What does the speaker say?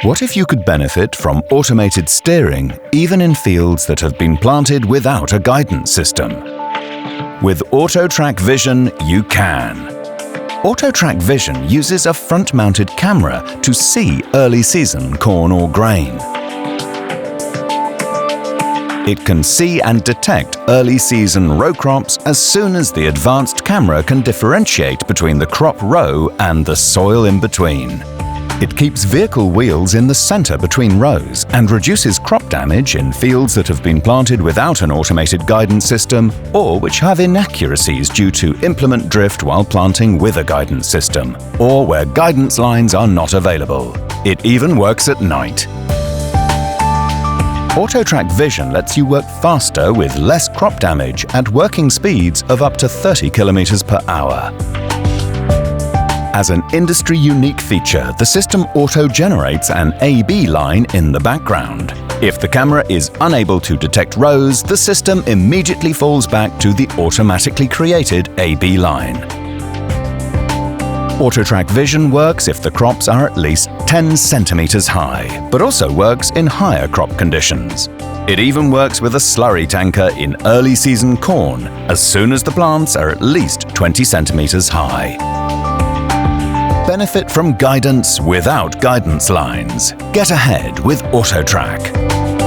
What if you could benefit from automated steering even in fields that have been planted without a guidance system? With AutoTrac Vision, you can. AutoTrac Vision uses a front-mounted camera to see early season corn or grain. It can see and detect early season row crops as soon as the advanced camera can differentiate between the crop row and the soil in between. It keeps vehicle wheels in the center between rows and reduces crop damage in fields that have been planted without an automated guidance system or which have inaccuracies due to implement drift while planting with a guidance system, or where guidance lines are not available. It even works at night. AutoTrac Vision lets you work faster with less crop damage at working speeds of up to 30 km per hour. As an industry-unique feature, the system auto-generates an A-B line in the background. If the camera is unable to detect rows, the system immediately falls back to the automatically created A-B line. AutoTrac Vision works if the crops are at least 10 centimeters high, but also works in higher crop conditions. It even works with a slurry tanker in early season corn, as soon as the plants are at least 20 centimeters high. Benefit from guidance without guidance lines. Get ahead with AutoTrac.